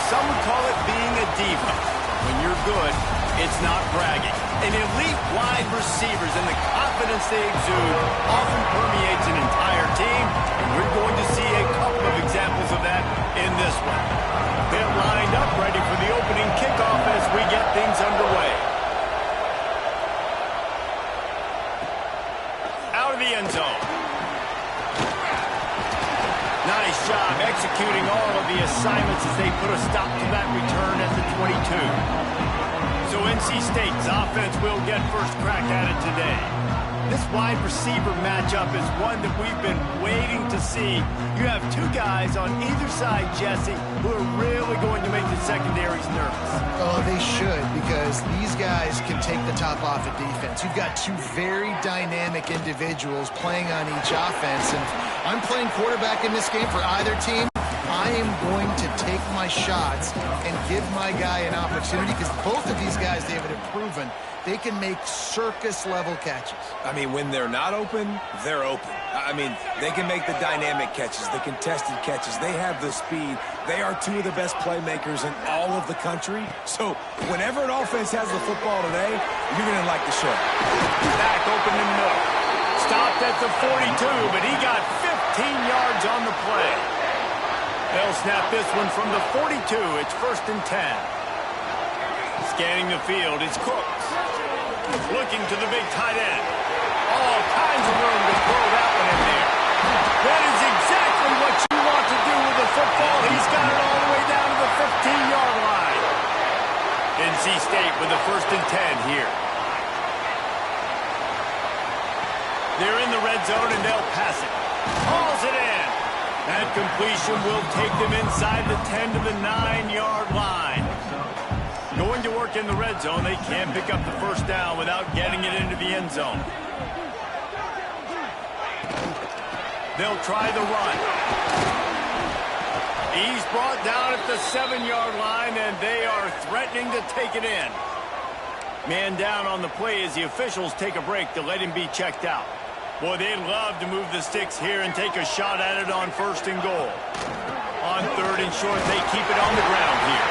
some would call it being a diva. When you're good, it's not bragging. And elite wide receivers and the confidence they exude often permeates an entire team, and we're going to see a couple of examples of that in this one. Pitt lined up ready for the opening kickoff as we get things underway. Out of the end zone. Nice job executing all of the assignments as they put a stop to that return at the 22. So NC State's offense will get first crack at it today. This wide receiver matchup is one that we've been waiting to see. You have two guys on either side, Jesse, who are really going to make the secondaries nervous. Oh, they should, because these guys can take the top off of defense. You've got two very dynamic individuals playing on each offense, and I'm playing quarterback in this game for either team. I am going to take my shots and give my guy an opportunity, because both of these guys, David, have proven they can make circus-level catches. I mean, when they're not open, they're open. I mean, they can make the dynamic catches, the contested catches. They have the speed. They are two of the best playmakers in all of the country. So whenever an offense has the football today, you're going to like the show. Back open in the middle. Stopped at the 42, but he got 15 yards on the play. They'll snap this one from the 42. It's 1st and 10. Scanning the field, it's Cooks. Looking to the big tight end. All kinds of room to throw that one in there. That is exactly what you want to do with the football. He's got it all the way down to the 15-yard line. NC State with the 1st and 10 here. They're in the red zone, and they'll pass it. Hauls it in. That completion will take them inside the 10 to the 9-yard line. Going to work in the red zone, they can't pick up the first down without getting it into the end zone. They'll try the run. He's brought down at the 7-yard line, and they are threatening to take it in. Man down on the play as the officials take a break to let him be checked out. Boy, they'd love to move the sticks here and take a shot at it on 1st and goal. On 3rd and short, they keep it on the ground here.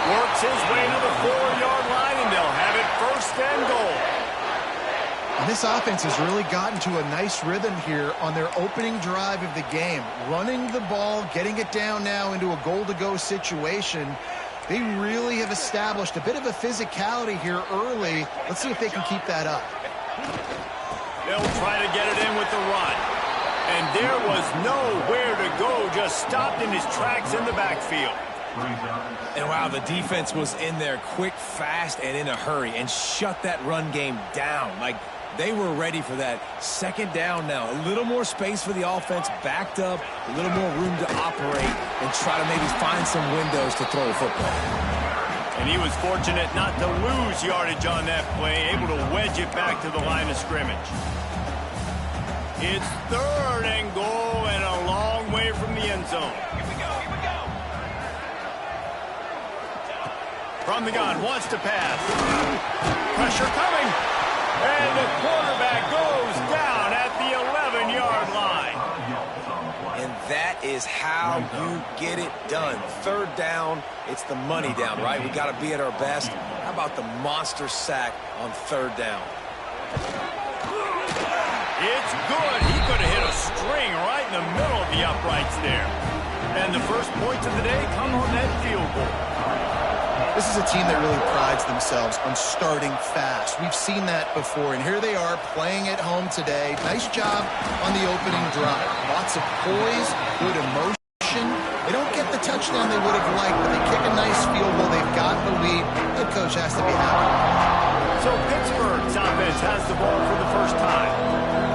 Works his way to the 4-yard line, and they'll have it 1st and goal. And this offense has really gotten to a nice rhythm here on their opening drive of the game. Running the ball, getting it down now into a goal-to-go situation. They really have established a bit of a physicality here early. Let's see if they can keep that up. They'll try to get it in with the run. And there was nowhere to go, just stopped in his tracks in the backfield. And wow, the defense was in there quick, fast, and in a hurry and shut that run game down. Like, they were ready for that. 2nd down now. A little more space for the offense, backed up, a little more room to operate and try to maybe find some windows to throw a football. And he was fortunate not to lose yardage on that play, able to wedge it back to the line of scrimmage. It's 3rd and goal and a long way from the end zone. Here we go. From the gun, wants to pass. Pressure coming. And the quarterback goes down at the 11-yard line. And that is how you get it done. 3rd down, it's the money down, right? We got to be at our best. How about the monster sack on 3rd down? It's good. He could have hit a string right in the middle of the uprights there. And the first points of the day come on that field goal. This is a team that really prides themselves on starting fast. We've seen that before, and here they are playing at home today. Nice job on the opening drive. Lots of poise, good emotion. They don't get the touchdown they would have liked, but they kick a nice field goal. They've got the lead. Head coach has to be happy. So Pittsburgh's offense has the ball for the first time.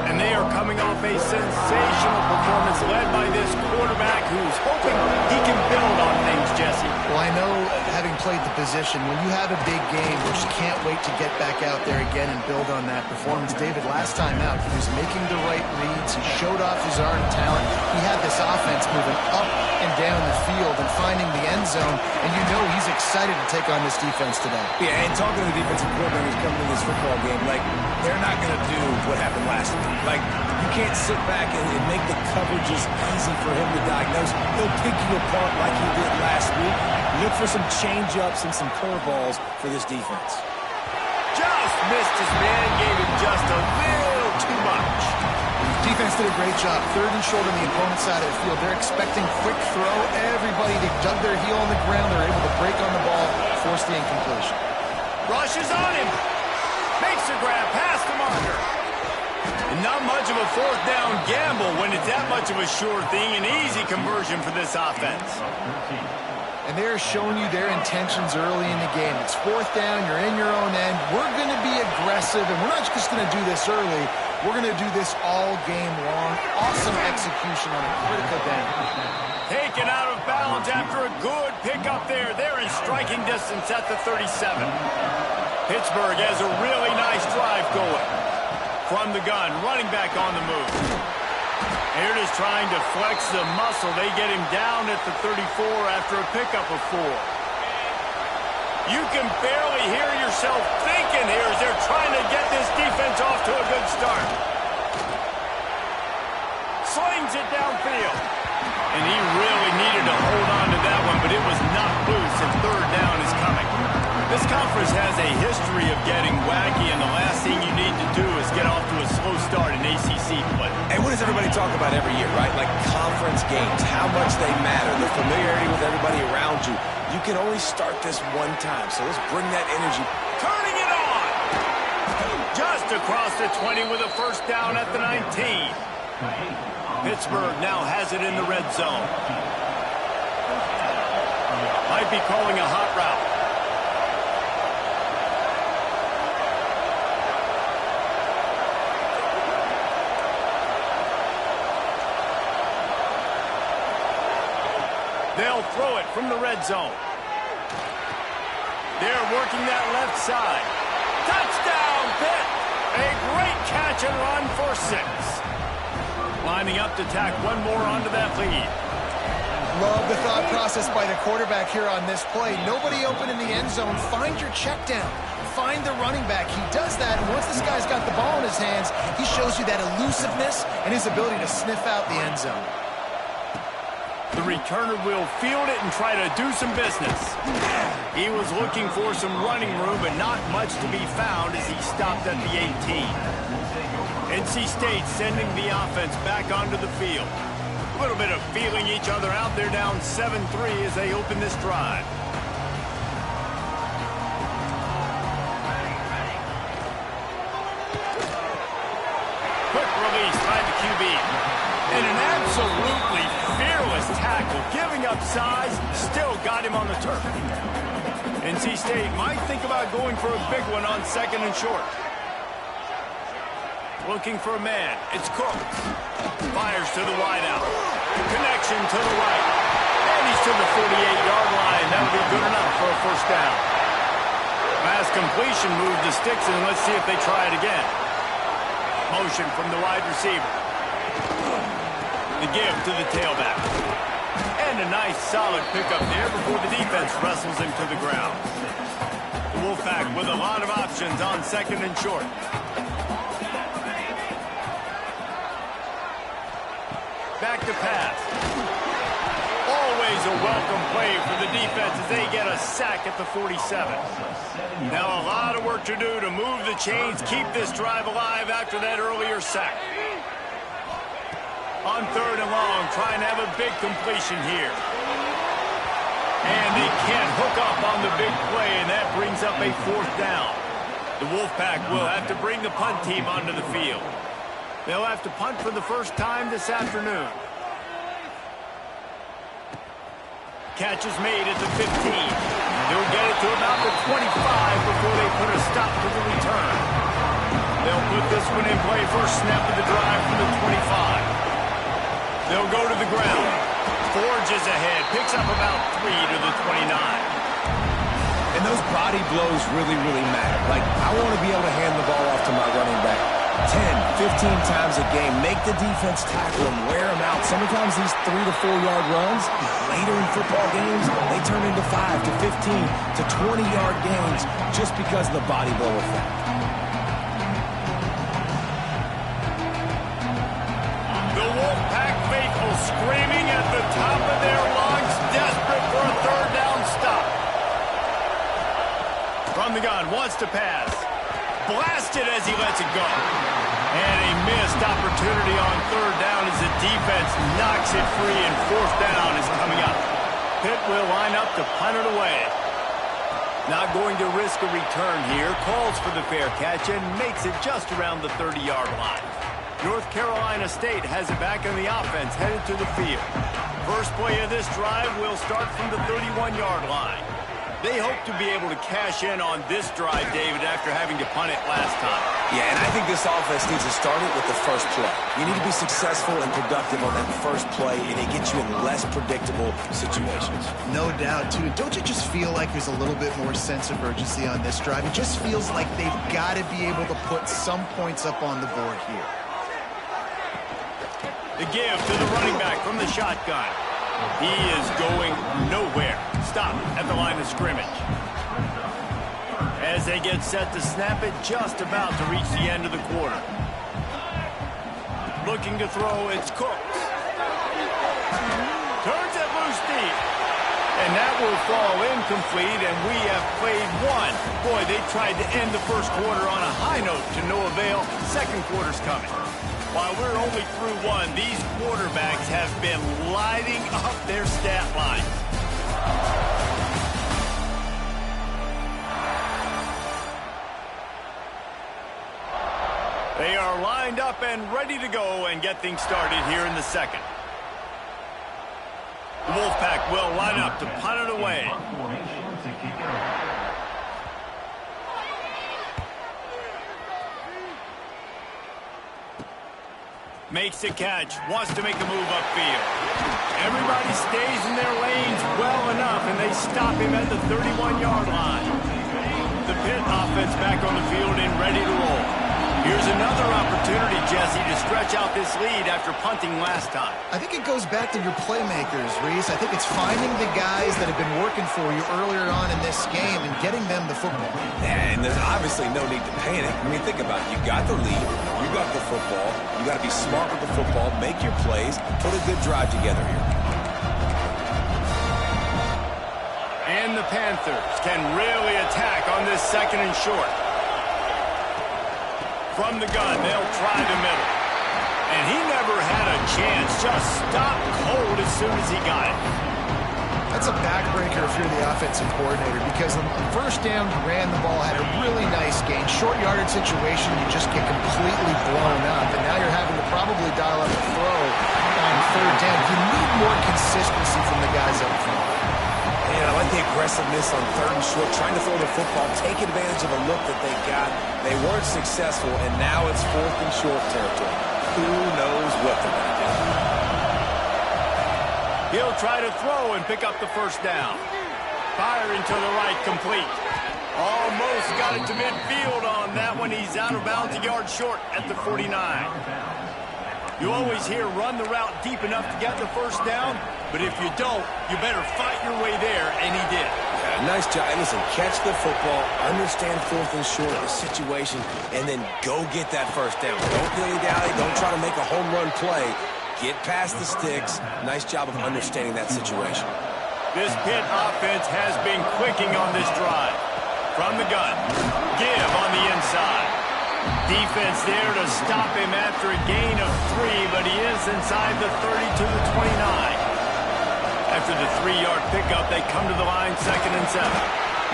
And they are coming off a sensational performance led by this quarterback who's hoping he can build on things, Jesse. Well, I know having played the position, when you have a big game, you just can't wait to get back out there again and build on that performance. David, last time out, he was making the right reads. He showed off his arm talent. He had this offense moving up and down the field and finding the end zone, and you know he's excited to take on this defense today. Yeah, and talking to the defensive coordinator who's coming to this football game, like, they're not going to do what happened last week. Like, you can't sit back and make the coverages easy for him to diagnose. He'll pick you apart like he did last week. Look for some change-ups and some curveballs for this defense. Just missed his man, gave him just a little too much. Defense did a great job. 3rd and short on the opponent's side of the field. They're expecting quick throw. Everybody, they dug their heel on the ground. They're able to break on the ball, force the incompletion. Rushes on him. Makes the grab past the marker. And not much of a 4th down gamble when it's that much of a sure thing. An easy conversion for this offense. And they're showing you their intentions early in the game. It's 4th down. You're in your own end. We're going to be aggressive, and we're not just going to do this early. We're going to do this all game long. Awesome execution on a critical down. Taken out of bounds after a good pickup there. They're in striking distance at the 37. Pittsburgh has a really nice drive going. From the gun, running back on the move. They're just trying to flex the muscle. They get him down at the 34 after a pickup of 4. You can barely hear yourself thinking here as they're trying to get this defense off to a good start. Slings it downfield. And he really needed to hold on to that one, but it was knocked loose, and 3rd down is coming. This conference has a history of getting wacky, and the last thing you need to do is get off to a slow start in ACC play. And what does everybody talk about every year, right? Like conference games, how much they matter, the familiarity with everybody around you. You can only start this one time, so let's bring that energy. Turning it on! Just across the 20 with a 1st down at the 19. Pittsburgh now has it in the red zone. Might be calling a hot route. They'll throw it from the red zone. They're working that left side. Touchdown, Pitt! A great catch and run for 6. Lining up to tack one more onto that lead. Love the thought process by the quarterback here on this play. Nobody open in the end zone. Find your check down. Find the running back. He does that, and once this guy's got the ball in his hands, he shows you that elusiveness and his ability to sniff out the end zone. The returner will field it and try to do some business. He was looking for some running room, but not much to be found as he stopped at the 18. NC State sending the offense back onto the field. A little bit of feeling each other out. They're down 7-3 as they open this drive. Quick release by the QB. And an absolutely fearless tackle, giving up size, still got him on the turf. NC State might think about going for a big one on 2nd and short. Looking for a man. It's Cook. Fires to the wideout. Connection to the right. And he's to the 48-yard line. That'll be good enough for a 1st down. Pass completion, move the sticks, and let's see if they try it again. Motion from the wide receiver. The give to the tailback. And a nice solid pickup there before the defense wrestles him to the ground. The Wolfpack with a lot of options on 2nd and short. Back to pass. Always a welcome play for the defense as they get a sack at the 47. Now a lot of work to do to move the chains, keep this drive alive after that earlier sack. On 3rd and long, trying to have a big completion here. And they can't hook up on the big play, and that brings up a 4th down. The Wolfpack will have to bring the punt team onto the field. They'll have to punt for the first time this afternoon. Catch is made at the 15. They'll get it to about the 25 before they put a stop to the return. They'll put this one in play first snap of the drive from the 25. They'll go to the ground. Forges ahead. Picks up about 3 to the 29. And those body blows really, really matter. Like, I want to be able to hand the ball off to my running back 10, 15 times a game. Make the defense tackle him, wear him out. Sometimes these 3 to 4 yard runs, later in football games, they turn into 5 to 15 to 20 yard games just because of the body blow effect. The Wolfpack faithful screaming at the top of their lungs, desperate for a third down stop. From the gun, wants to pass. Blasted as he lets it go. And a missed opportunity on third down as the defense knocks it free and fourth down is coming up. Pitt will line up to punt it away. Not going to risk a return here. Calls for the fair catch and makes it just around the 30-yard line. North Carolina State has it back on the offense, headed to the field. First play of this drive will start from the 31-yard line. They hope to be able to cash in on this drive, David, after having to punt it last time. Yeah, and I think this offense needs to start it with the first play. You need to be successful and productive on that first play, and it gets you in less predictable situations. No doubt, too. Don't you just feel like there's a little bit more sense of urgency on this drive? It just feels like they've got to be able to put some points up on the board here. The give to the running back from the shotgun. He is going nowhere. Stop at the line of scrimmage. As they get set to snap it, just about to reach the end of the quarter. Looking to throw, it's Cooks. Turns it loose deep. And that will fall incomplete, and we have played one. Boy, they tried to end the first quarter on a high note to no avail. Second quarter's coming. While we're only through one, these quarterbacks have been lighting up their stat line. They are lined up and ready to go and get things started here in the second. The Wolfpack will line up to punt it away. Makes the catch, wants to make a move upfield. Everybody stays in their lanes well enough, and they stop him at the 31-yard line. The Pitt offense back on the field and ready to roll. Here's another opportunity, Jesse, to stretch out this lead after punting last time. I think it goes back to your playmakers, Reese. I think it's finding the guys that have been working for you earlier on in this game and getting them the football. And there's obviously no need to panic. I mean, think about it. You got the lead. You got the football. You got to be smart with the football. Make your plays. Put a good drive together here. And the Panthers can really attack on this second and short. From the gun, they'll try the middle. And he never had a chance. Just stopped cold as soon as he got it. That's a backbreaker if you're the offensive coordinator, because on first down, you ran the ball, had a really nice gain. Short yardage situation, you just get completely blown up. And now you're having to probably dial up a throw on third down. You need more consistency from the guys up front. And I like the aggressiveness on third and short, trying to throw the football, take advantage of a look that they got. They weren't successful, and now it's fourth and short territory. Who knows what they're going to do? He'll try to throw and pick up the first down. Firing to the right, complete. Almost got it to midfield on that one. He's out of bounds a yard short at the 49. You always hear run the route deep enough to get the first down, but if you don't, you better fight your way there, and he did. Yeah, nice job. And listen, catch the football, understand fourth and short, the situation, and then go get that first down. Don't dilly-dally. Don't try to make a home run play. Get past the sticks. Nice job of understanding that situation. This Pitt offense has been clicking on this drive. From the gun, give on the inside. Defense there to stop him after a gain of 3, but he is inside the 30 to the 29. After the 3-yard pickup, they come to the line, 2nd and 7.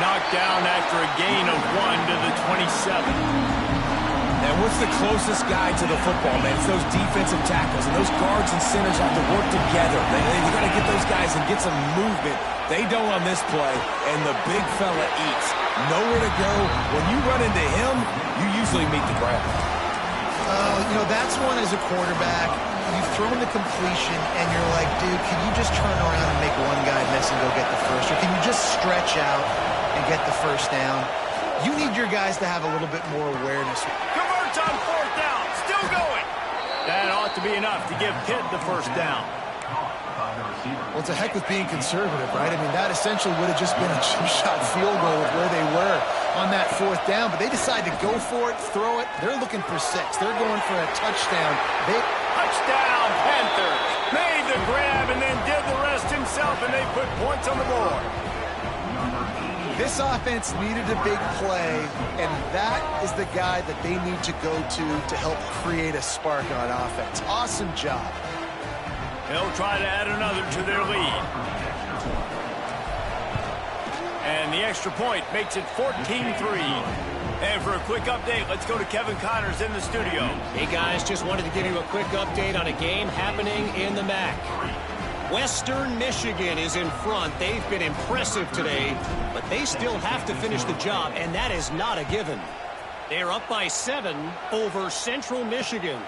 Knocked down after a gain of 1 to the 27. And what's the closest guy to the football, man? It's those defensive tackles, and those guards and centers have to work together. You got to get those guys and get some movement. They don't on this play, and the big fella eats. Nowhere to go. When you run into him, you usually meet the ground. That's one as a quarterback. You've thrown the completion, and you're like, dude, can you just turn around and make one guy miss and go get the first? Or can you just stretch out and get the first down. You need your guys to have a little bit more awareness. Converts on fourth down. Still going. That ought to be enough to give Pitt the first down. Well, it's a heck with being conservative, right? I mean, that essentially would have just been a two-shot field goal with where they were on that fourth down, but they decided to go for it, throw it. They're looking for 6. They're going for a touchdown. Touchdown, Panthers. Made the grab and then did the rest himself, and they put points on the board. This offense needed a big play, and that is the guy that they need to go to help create a spark on offense. Awesome job. They'll try to add another to their lead. And the extra point makes it 14-3. And for a quick update, let's go to Kevin Connors in the studio. Hey, guys, just wanted to give you a quick update on a game happening in the MAC. Western Michigan is in front. They've been impressive today, but they still have to finish the job, and that is not a given. They're up by 7 over Central Michigan.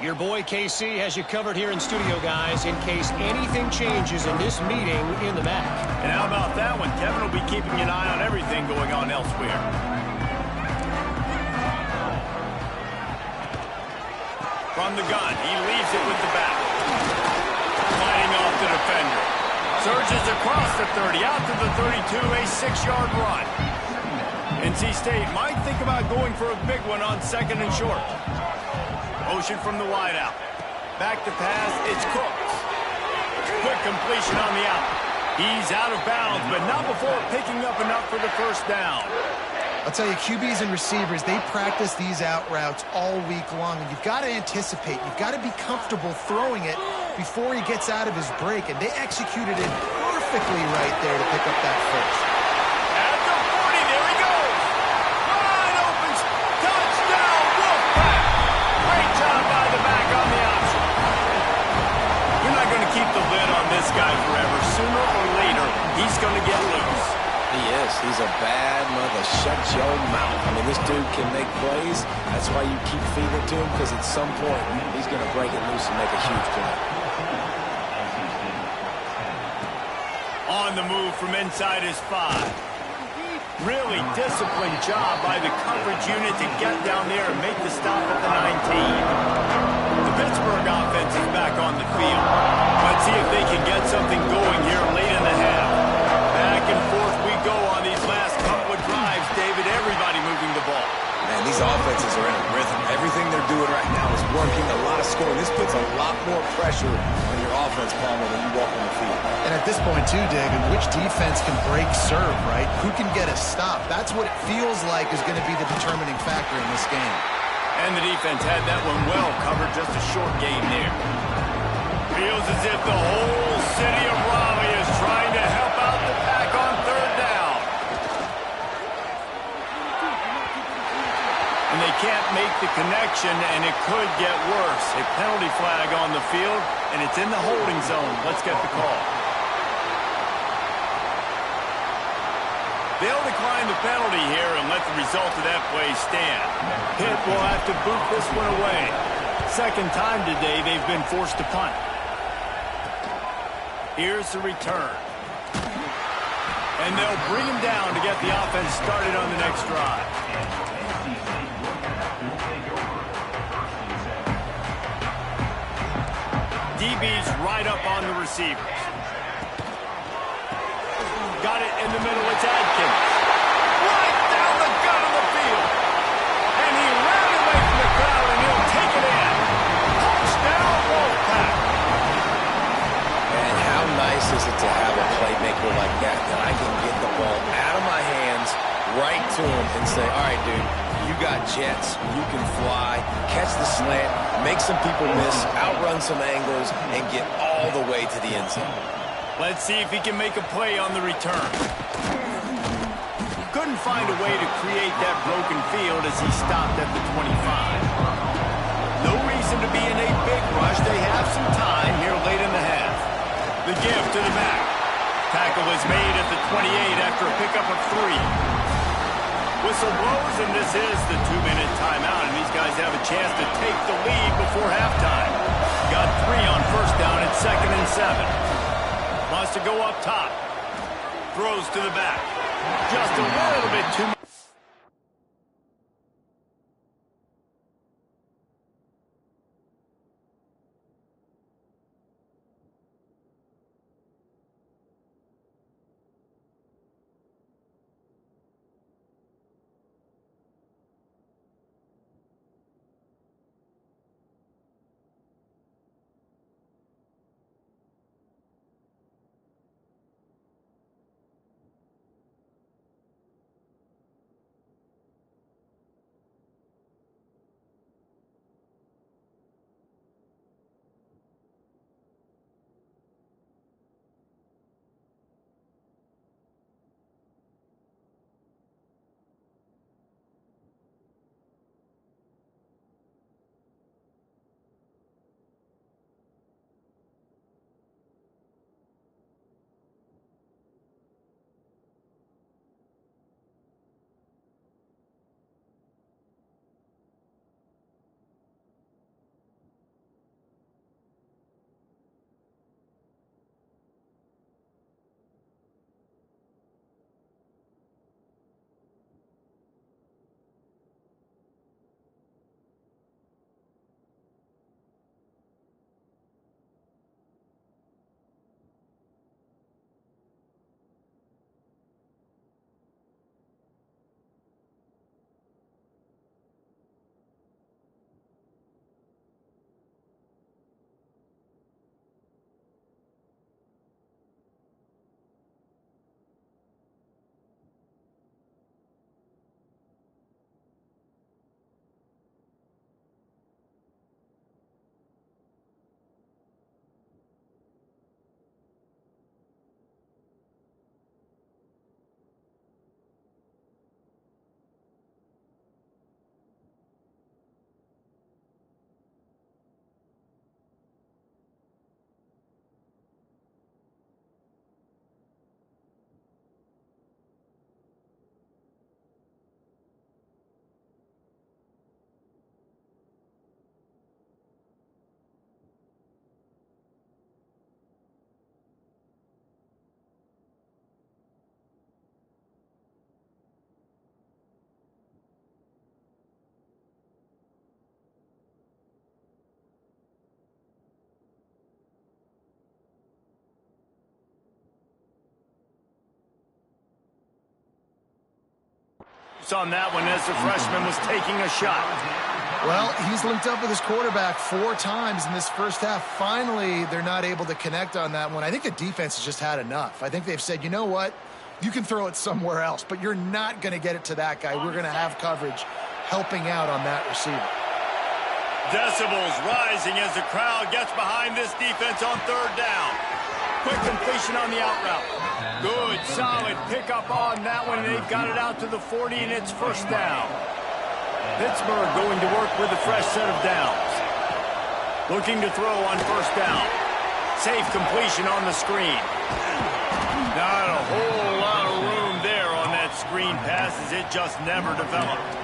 Your boy KC has you covered here in studio, guys, in case anything changes in this meeting in the MAC. And how about that one? Kevin will be keeping an eye on everything going on elsewhere. From the gun, he leaves it with the back. Fighting off the defender. Surges across the 30, out to the 32, a 6-yard run. NC State might think about going for a big one on 2nd and short. Motion from the wideout. Back to pass, it's Cooks. Quick completion on the out. He's out of bounds, but not before picking up enough for the first down. I'll tell you, QBs and receivers, they practice these out routes all week long, and you've got to anticipate. You've got to be comfortable throwing it before he gets out of his break, and they executed it perfectly right there to pick up that first. At the 40, there he goes. Wide open, touchdown, Wolfpack. Great job by the back on the option. You're not going to keep the lid on this guy forever. Sooner or later, he's going to get loose. He is. He's a bad mother. Shut your mouth. I mean, this dude can make plays. That's why you keep feeding it to him, because at some point, he's going to break it loose and make a huge play. On the move from inside his 5. Really disciplined job by the coverage unit to get down there and make the stop at the 19. The Pittsburgh offense is back on the field. Let's see if they can get something going here late in the half. Back and forth we go on these last couple of drives, David. Everybody moving the ball. Man, these offenses are in a rhythm. Everything they're doing right now is working. A lot of scoring. This puts a lot more pressure on your offense, Palmer, when you walk on the field. And at this point, too, David, which defense can break serve, right? Who can get a stop? That's what it feels like is going to be the determining factor in this game. And the defense had that one well covered. Just a short game there. Feels as if the whole city of Raleigh is trying to help out the Pack on 3rd down. And they can't make the connection, and it could get worse. A penalty flag on the field, and it's in the holding zone. Let's get the call. They'll decline the penalty here and let the result of that play stand. Pitt will have to boot this one away. Second time today they've been forced to punt. Here's the return. And they'll bring him down to get the offense started on the next drive. DB's right up on the receivers. Got it in the middle. It's Adkins. Right down the gut of the field. And he ran away from the crowd, and he'll take it in. Touchdown, Wolfpack. And how nice is it to have a playmaker like that I can get the ball out of my hands, right to him, and say, all right, dude, you got jets, you can fly, catch the slant, make some people miss, outrun some angles, and get all the way to the end zone. Let's see if he can make a play on the return. Couldn't find a way to create that broken field as he stopped at the 25. No reason to be in a big rush. They have some time here late in the half. The give to the back. Tackle is made at the 28 after a pickup of 3. Whistle blows, and this is the 2-minute timeout, and these guys have a chance to take the lead before halftime. Got 3 on first down at 2nd and 7. Wants to go up top. Throws to the back. Just a little bit too much. On that one as the freshman was taking a shot. Well, he's linked up with his quarterback 4 times in this first half. Finally, they're not able to connect on that one. I think the defense has just had enough. I think they've said, you know what? You can throw it somewhere else, but you're not going to get it to that guy. We're going to have coverage helping out on that receiver. Decibels rising as the crowd gets behind this defense on 3rd down. Quick completion on the out route. Good, solid pickup on that one, and they've got it out to the 40, and it's 1st down. Pittsburgh going to work with a fresh set of downs. Looking to throw on 1st down. Safe completion on the screen. Not a whole lot of room there on that screen pass as it just never developed.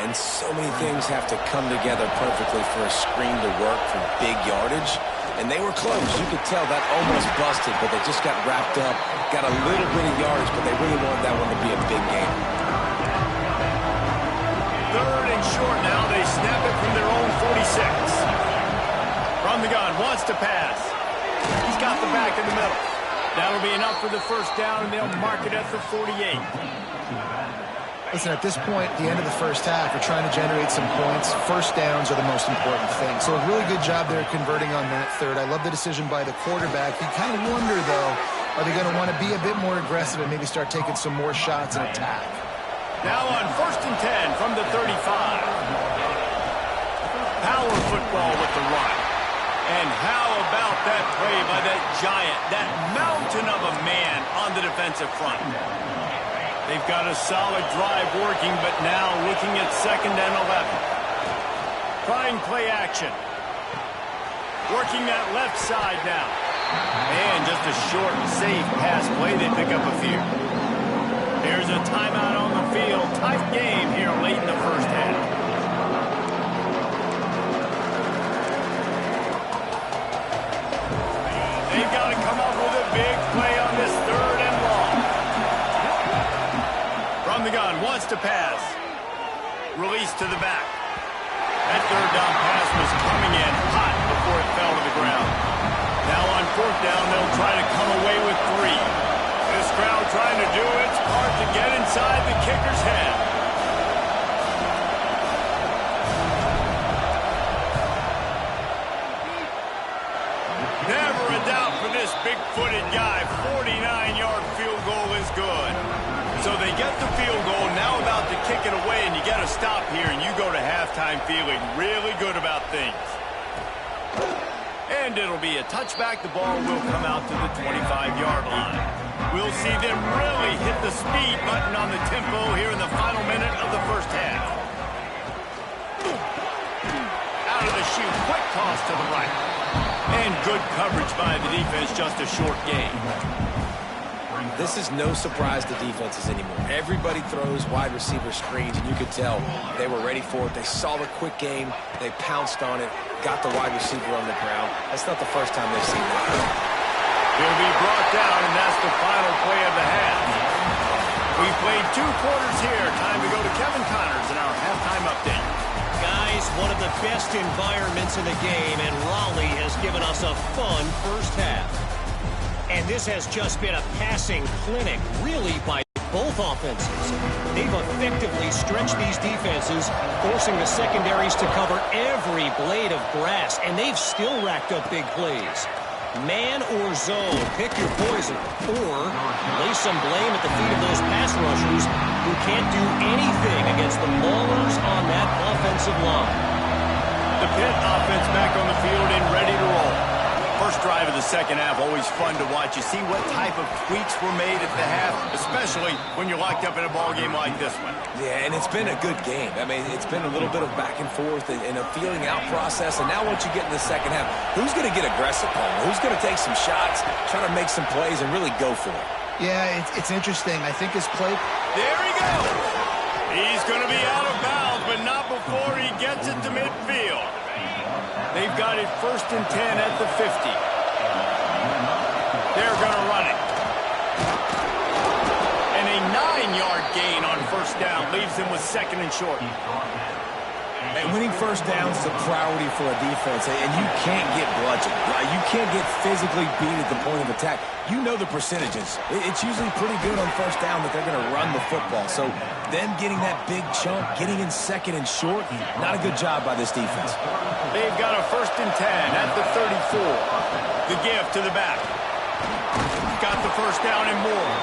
And so many things have to come together perfectly for a screen to work for big yardage. And they were close. You could tell that almost busted, but they just got wrapped up, got a little bit of yardage, but they really wanted that one to be a big game. 3rd and short now. They snap it from their own 46. From the gun, wants to pass. He's got the back in the middle. That'll be enough for the 1st down, and they'll mark it at the 48. Listen, at this point, at the end of the first half, we're trying to generate some points. 1st downs are the most important thing. So a really good job there converting on that 3rd. I love the decision by the quarterback. You kind of wonder, though, are they going to want to be a bit more aggressive and maybe start taking some more shots and attack? Now on 1st and 10 from the 35. Power football with the run. And how about that play by that giant, that mountain of a man on the defensive front? They've got a solid drive working, but now looking at 2nd and 11. Trying play action. Working that left side now. And just a short and safe pass play. They pick up a few. Here's a timeout on the field. Tight game here late in the first half. They've got to come up with a big play on this 3rd and long. gun, wants to pass. Release to the back. That third down pass was coming in hot before it fell to the ground. Now on fourth down, they'll try to come away with 3. This crowd trying to do its part to get inside the kicker's head. Never a doubt for this big-footed guy. 49-yard field goal is good. So they get the field goal, now about to kick it away, and you get a stop here, and you go to halftime feeling really good about things. And it'll be a touchback. The ball will come out to the 25-yard line. We'll see them really hit the speed button on the tempo here in the final minute of the first half. Out of the chute, quick toss to the right. And good coverage by the defense, just a short gain. This is no surprise to defenses anymore. Everybody throws wide receiver screens, and you could tell they were ready for it. They saw the quick game. They pounced on it, got the wide receiver on the ground. That's not the first time they've seen that. He'll be brought down, and that's the final play of the half. We've played 2 quarters here. Time to go to Kevin Connors in our halftime update. Guys, one of the best environments in the game, and Raleigh has given us a fun first half. And this has just been a passing clinic, really, by both offenses. They've effectively stretched these defenses, forcing the secondaries to cover every blade of grass, and they've still racked up big plays. Man or zone, pick your poison, or lay some blame at the feet of those pass rushers who can't do anything against the maulers on that offensive line. The Pitt offense back on the field and ready to roll. First drive of the second half, always fun to watch. You see what type of tweaks were made at the half, especially when you're locked up in a ball game like this one. Yeah, and it's been a good game. I mean, it's been a little bit of back and forth and a feeling out process. And now once you get in the second half, who's going to get aggressive, Palmer? Who's going to take some shots, try to make some plays, and really go for it? Yeah, it's interesting. I think his play... There he goes. He's going to be out of bounds, but not before he gets it to midfield. They've got it 1st and 10 at the 50. They're going to run it. And a 9-yard gain on first down leaves them with 2nd and short. And winning first downs is a priority for a defense, and you can't get bludgeoned. You can't get physically beat at the point of attack. You know the percentages. It's usually pretty good on first down that they're going to run the football. So them getting that big chunk, getting in 2nd and short, not a good job by this defense. They've got a 1st and 10 at the 34. The give to the back. Got the first down and more.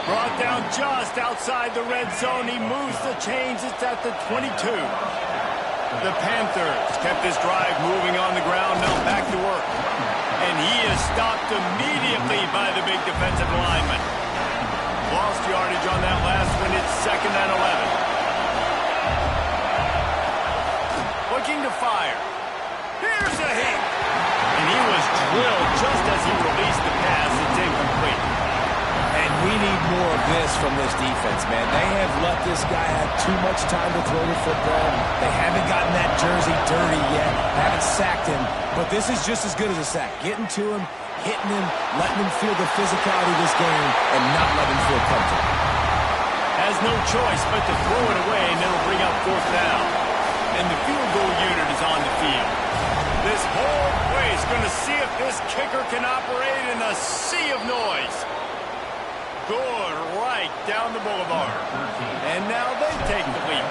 Brought down just outside the red zone. He moves the chains. It's at the 22. The Panthers kept this drive moving on the ground. Now back to work. And he is stopped immediately by the big defensive lineman. Lost yardage on that last one. It's 2nd and 11. Looking to fire. Here's a hit. And he was drilled just as he released the pass. It's incomplete. And we need more of this from this defense, man. They have let this guy have too much time to throw the football. They haven't gotten that jersey dirty yet, haven't sacked him. But this is just as good as a sack. Getting to him, hitting him, letting him feel the physicality of this game, and not letting him feel comfortable. Has no choice but to throw it away, and it'll bring up 4th down. And the field goal unit is on the field. This whole place going to see if this kicker can operate in a sea of noise. Good right down the boulevard. And now they take the lead.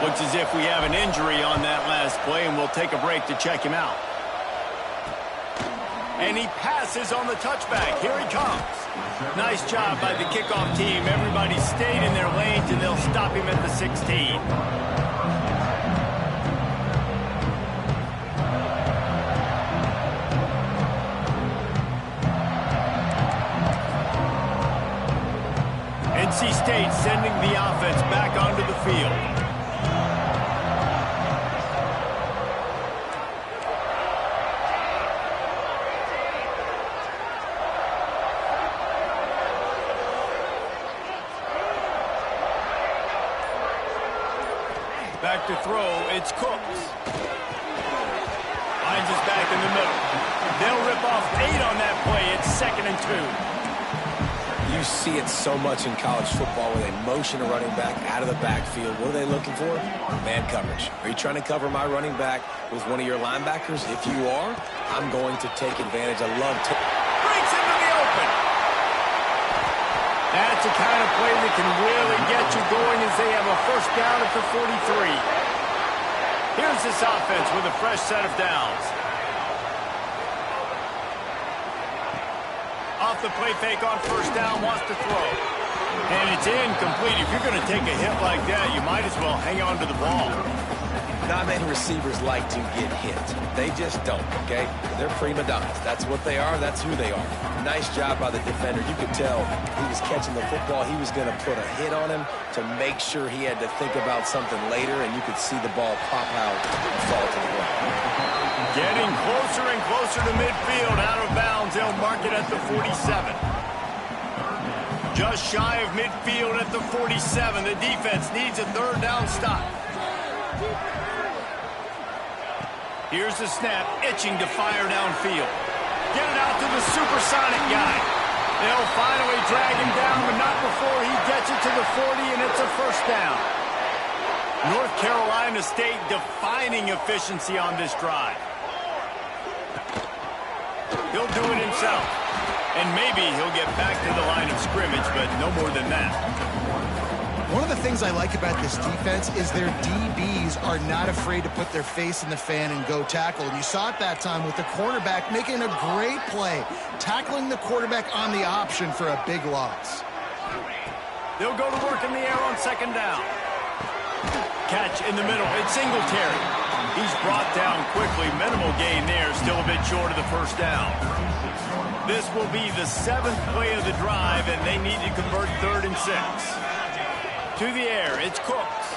Looks as if we have an injury on that last play, and we'll take a break to check him out. And he passes on the touchback. Here he comes. Nice job by the kickoff team. Everybody stayed in their lanes, and they'll stop him at the 16. NC State sending the offense back onto the field. Back to throw, it's Cooks. Finds us back in the middle. They'll rip off 8 on that play. It's 2nd and 2. You see it so much in college football where they motion a running back out of the backfield. What are they looking for? Man coverage. Are you trying to cover my running back with one of your linebackers? If you are, I'm going to take advantage. I love to... Breaks into the open. That's the kind of play that can really get you going as they have a first down at the 43. Here's this offense with a fresh set of downs. Off the play fake on first down, wants to throw. And it's incomplete. If you're going to take a hit like that, you might as well hang on to the ball. Not many receivers like to get hit. They just don't, okay? They're prima donnas. That's what they are. That's who they are. Nice job by the defender. You could tell he was catching the football. He was going to put a hit on him to make sure he had to think about something later, and you could see the ball pop out and fall to the ground. Getting closer and closer to midfield, out of bounds. They'll mark it at the 47. Just shy of midfield at the 47. The defense needs a third down stop. Here's the snap, itching to fire downfield. Get it out to the supersonic guy. They'll finally drag him down, but not before he gets it to the 40, and it's a first down. North Carolina State defining efficiency on this drive. He'll do it himself. And maybe he'll get back to the line of scrimmage, but no more than that. One of the things I like about this defense is their DBs are not afraid to put their face in the fan and go tackle. And you saw it that time with the cornerback making a great play, tackling the quarterback on the option for a big loss. They'll go to work in the air on second down. Catch in the middle. It's Singletary. He's brought down quickly. Minimal gain there. Still a bit short of the first down. This will be the 7th play of the drive, and they need to convert 3rd and 6. To the air, it's Cooks.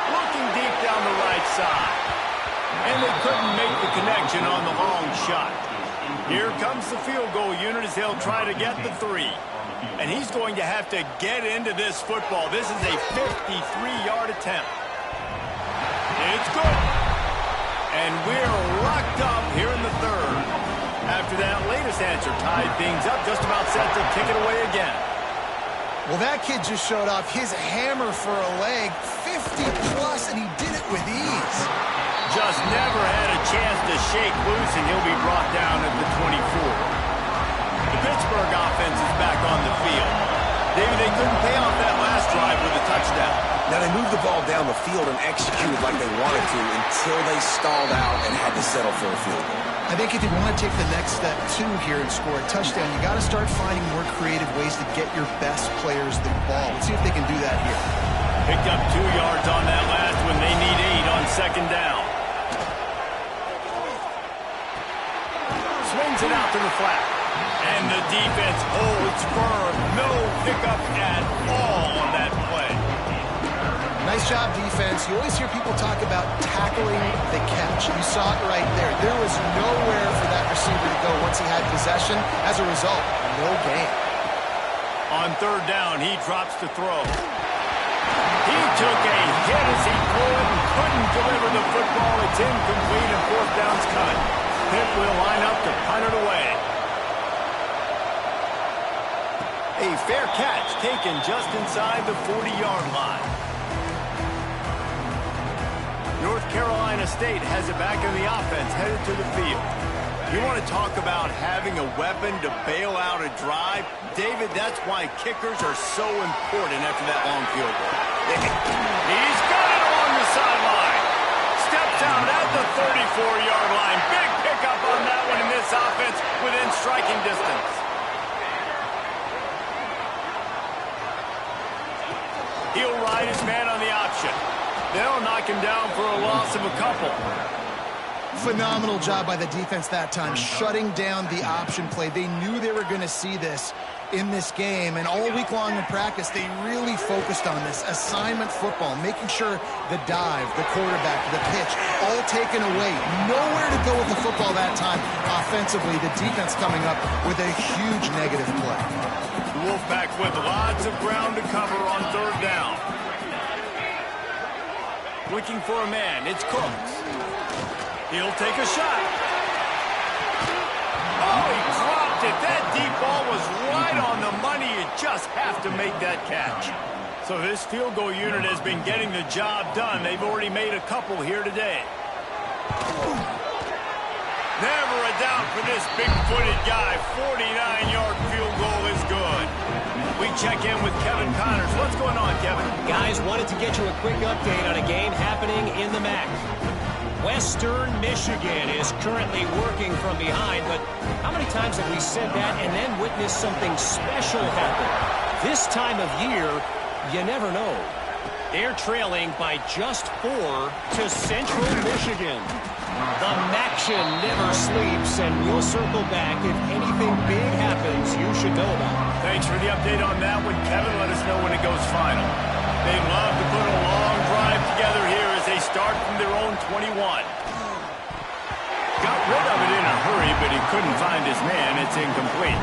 Looking deep down the right side. And they couldn't make the connection on the long shot. Here comes the field goal unit as they'll try to get the 3. And he's going to have to get into this football. This is a 53-yard attempt. It's good. And we're locked up here in the 3rd. After that latest answer tied things up, just about set to kick it away again. Well, that kid just showed off his hammer for a leg, 50-plus, and he did it with ease. Just never had a chance to shake loose, and he'll be brought down at the 24. The Pittsburgh offense is back on the field. David, they couldn't pay off that last drive with a touchdown. Now, they moved the ball down the field and executed like they wanted to until they stalled out and had to settle for a field goal. I think if you want to take the next step, too, here and score a touchdown, you got to start finding more creative ways to get your best players the ball. Let's see if they can do that here. Picked up 2 yards on that last one. They need 8 on second down. Swings it out to the flat. And the defense holds firm. No pickup at all on that play. Nice job, defense. You always hear people talk about tackling the catch. You saw it right there. There was nowhere for that receiver to go once he had possession. As a result, no gain. On third down, he drops to throw. He took a hit as he pulled it and couldn't deliver the football. It's incomplete and fourth down's cut. Pitt will line up to punt it away. A fair catch taken just inside the 40-yard line. North Carolina State has it back in the offense, headed to the field. You want to talk about having a weapon to bail out a drive? David, that's why kickers are so important after that long field goal. He's got it along the sideline. Steps out at the 34-yard line. Big pickup on that one in this offense within striking distance. He'll ride his man on the option. They'll knock him down for a loss of a couple. Phenomenal job by the defense that time, shutting down the option play. They knew they were going to see this in this game, and all week long in practice, they really focused on this assignment football, making sure the dive, the quarterback, the pitch, all taken away. Nowhere to go with the football that time offensively. The defense coming up with a huge negative play. The Wolfpack with lots of ground to cover on third down. Looking for a man, it's Cooks. He'll take a shot. Oh, he dropped it. That deep ball was right on the money just have to make that catch. So this field goal unit has been getting the job done. They've already made a couple here today. Never a doubt for this big-footed guy. 49-yard field goal is good. We check in with Kevin Connors. What's going on, Kevin? Guys, wanted to get you a quick update on a game happening in the MAC. Western Michigan is currently working from behind, but how many times have we said that and then witnessed something special happen? This time of year, you never know. They're trailing by just 4 to Central Michigan. The Maction never sleeps, and we'll circle back. If anything big happens, you should know about it. Thanks for the update on that one, Kevin. Let us know when it goes final. They'd love to put a long drive together here as they start from their own 21. Got rid of it in a hurry, but he couldn't find his man. It's incomplete.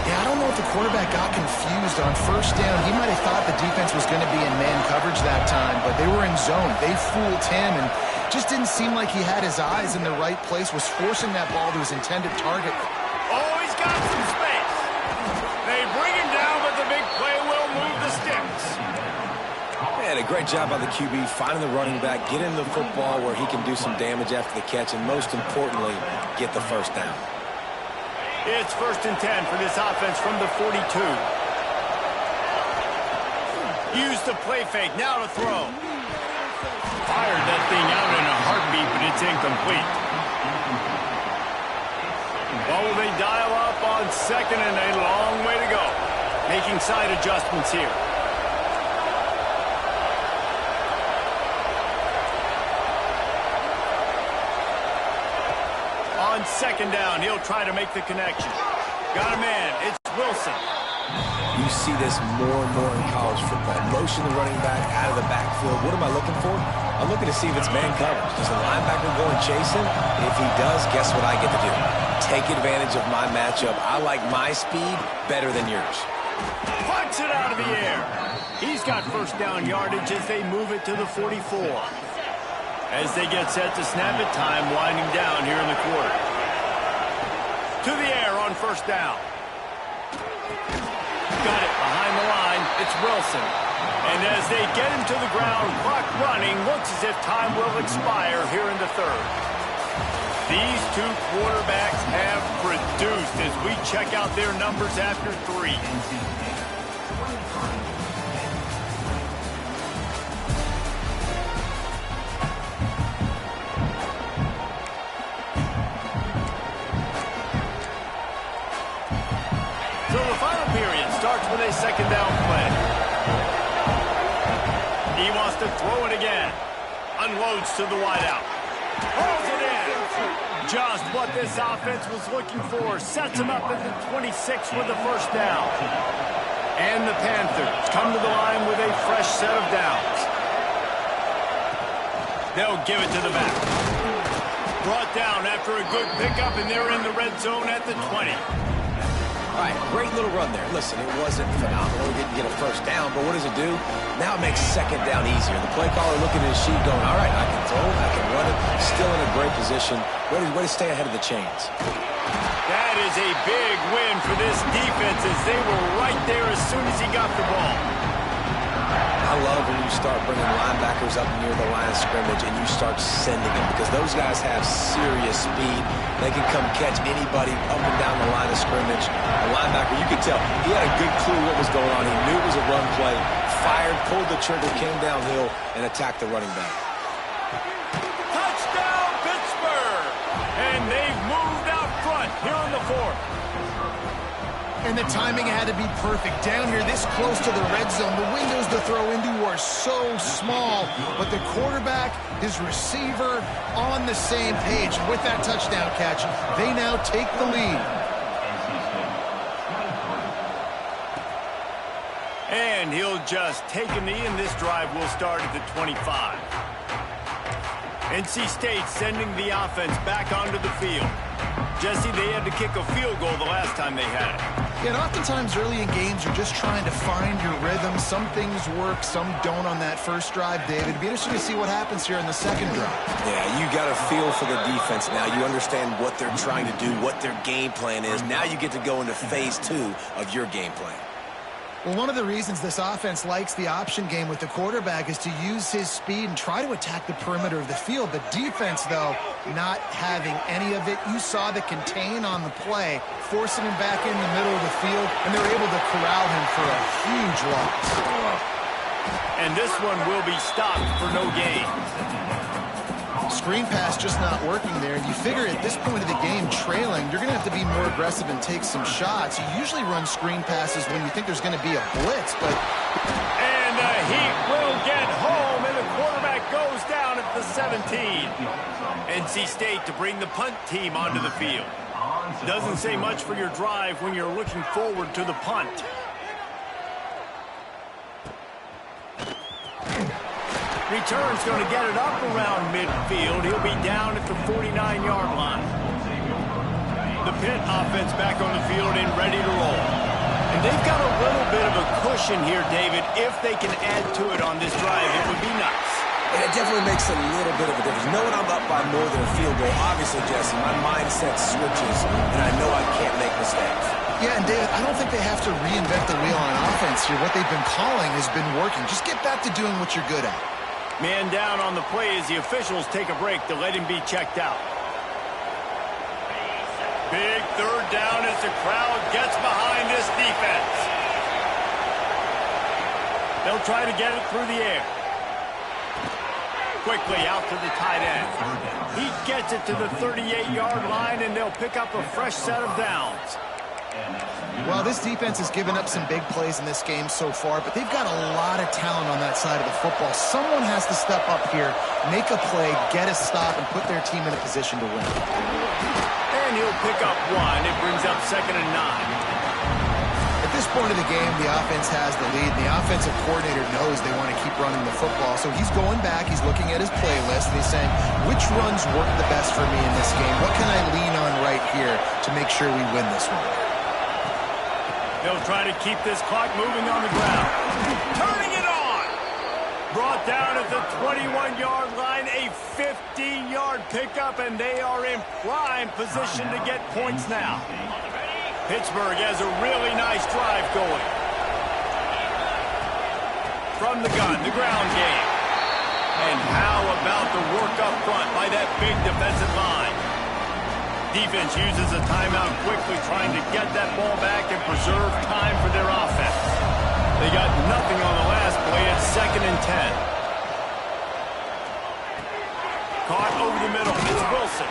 Yeah, I don't know if the quarterback got confused on first down. He might have thought the defense was going to be in man coverage that time, but they were in zone. They fooled him and just didn't seem like he had his eyes in the right place, was forcing that ball to his intended target. Oh, he's got some space. They bring him down, but the big play will move the sticks. Man, a great job by the QB finding the running back, getting the football where he can do some damage after the catch, and most importantly, get the first down. It's 1st and 10 for this offense from the 42. Use the play fake, now to throw. Fired that thing out in a heartbeat, but it's incomplete. Well, will they dial up on second and a long way to go? Making side adjustments here. On second down, he'll try to make the connection. Got a man, it's Wilson. You see this more and more in college football. Motion the running back out of the backfield. What am I looking for? I'm looking to see if it's man coverage. Does the linebacker go and chase him? If he does, guess what I get to do? Take advantage of my matchup. I like my speed better than yours. Punch it out of the air. He's got first down yardage as they move it to the 44. As they get set to snap it, time winding down here in the quarter. To the air on first down. Got it behind the line. It's Wilson. And as they get him to the ground, clock running, looks as if time will expire here in the third. These two quarterbacks have produced as we check out their numbers after 3. So the final period starts with a second down play. He wants to throw it again. Unloads to the wideout. Holds it in. Just what this offense was looking for. Sets him up at the 26 with the first down. And the Panthers come to the line with a fresh set of downs. They'll give it to the back. Brought down after a good pickup, and they're in the red zone at the 20. All right, great little run there. Listen, it wasn't phenomenal. He didn't get a first down, but what does it do? Now it makes second down easier. The play caller looking at his sheet going, all right, I can throw it, I can run it. Still in a great position. Way to stay ahead of the chains. That is a big win for this defense as they were right there as soon as he got the ball. I love when you start bringing linebackers up near the line of scrimmage and you start sending them because those guys have serious speed. They can come catch anybody up and down the line of scrimmage. The linebacker, you could tell, he had a good clue what was going on. He knew it was a run play, fired, pulled the trigger, came downhill, and attacked the running back. Touchdown, Pittsburgh! And they've moved out front here in the fourth. And the timing had to be perfect. Down here, this close to the red zone, the windows to throw into are so small. But the quarterback, his receiver, on the same page. With that touchdown catch, they now take the lead. And he'll just take a knee, and this drive will start at the 25. NC State sending the offense back onto the field. Jesse, they had to kick a field goal the last time they had it. Yeah, and oftentimes early in games, you're just trying to find your rhythm. Some things work, some don't on that first drive, David. It'd be interesting to see what happens here in the second drive. Yeah, you got a feel for the defense now. You understand what they're trying to do, what their game plan is. Now you get to go into phase 2 of your game plan. Well, one of the reasons this offense likes the option game with the quarterback is to use his speed and try to attack the perimeter of the field. The defense, though, not having any of it. You saw the contain on the play, forcing him back in the middle of the field, and they're able to corral him for a huge loss. And this one will be stopped for no gain. Screen pass just not working there. And you figure at this point of the game, trailing, you're going to have to be more aggressive and take some shots. You usually run screen passes when you think there's going to be a blitz, but... And the Heat will get home, and the quarterback goes down at the 17. NC State to bring the punt team onto the field. Doesn't say much for your drive when you're looking forward to the punt. Return's going to get it up around midfield. He'll be down at the 49-yard line. The Pitt offense back on the field and ready to roll. And they've got a little bit of a cushion here, David. If they can add to it on this drive, it would be nice. And it definitely makes a little bit of a difference. Knowing I'm up by more than a field goal, obviously, Jesse, my mindset switches, and I know I can't make mistakes. Yeah, and David, I don't think they have to reinvent the wheel on offense here. What they've been calling has been working. Just get back to doing what you're good at. Man down on the play as the officials take a break to let him be checked out. Big third down as the crowd gets behind this defense. They'll try to get it through the air. Quickly out to the tight end. He gets it to the 38-yard line, and they'll pick up a fresh set of downs. Well, this defense has given up some big plays in this game so far, but they've got a lot of talent on that side of the football. Someone has to step up here, make a play, get a stop, and put their team in a position to win. And he'll pick up one. It brings up 2nd and 9. At this point of the game, the offense has the lead. The offensive coordinator knows they want to keep running the football, so he's going back, he's looking at his playlist, and he's saying, which runs work the best for me in this game? What can I lean on right here to make sure we win this one? They'll try to keep this clock moving on the ground. Turning it on. Brought down at the 21-yard line, a 15-yard pickup, and they are in prime position to get points now. Pittsburgh has a really nice drive going. From the gun, the ground game. And how about the work up front by that big defensive line? Defense uses a timeout quickly, trying to get that ball back and preserve time for their offense. They got nothing on the last play. It's 2nd and 10. Caught over the middle. It's Wilson.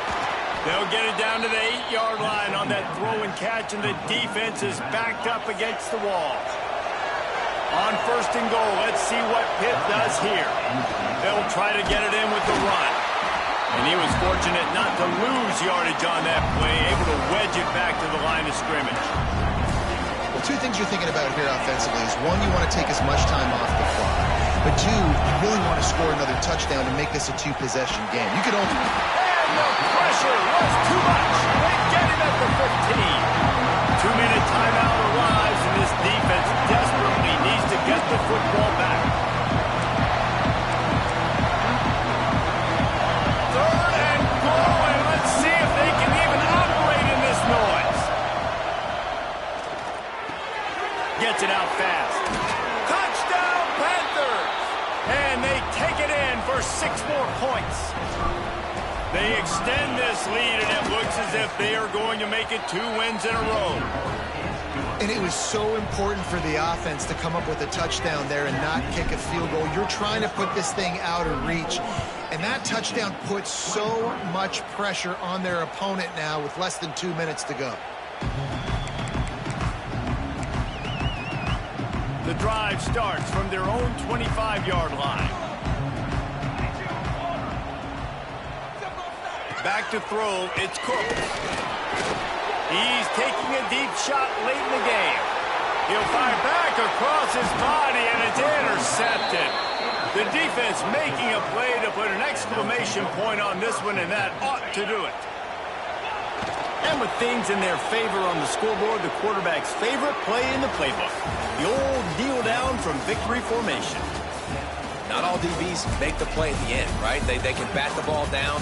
They'll get it down to the 8-yard line on that throw and catch, and the defense is backed up against the wall. On 1st and goal, let's see what Pitt does here. They'll try to get it in with the run. And he was fortunate not to lose yardage on that play, able to wedge it back to the line of scrimmage. Well, two things you're thinking about here offensively is, one, you want to take as much time off the clock. But two, you really want to score another touchdown to make this a two-possession game. You could only... And the pressure was too much. They get him at the 15. 2-minute timeout arrives, and this defense desperately needs to get the football back. 3rd and goal, and let's see if they can even operate in this noise. Gets it out fast. Touchdown, Panthers! And they take it in for 6 more points. They extend this lead, and it looks as if they are going to make it 2 wins in a row. And it was so important for the offense to come up with a touchdown there and not kick a field goal. You're trying to put this thing out of reach. And that touchdown puts so much pressure on their opponent now with less than 2 minutes to go. The drive starts from their own 25-yard line. Back to throw, it's Cook. He's taking a deep shot late in the game. He'll fire back across his body, and it's intercepted. The defense making a play to put an exclamation point on this one, and that ought to do it. And with things in their favor on the scoreboard, the quarterback's favorite play in the playbook. The old kneel down from victory formation. Not all DBs make the play at the end, right? They can bat the ball down.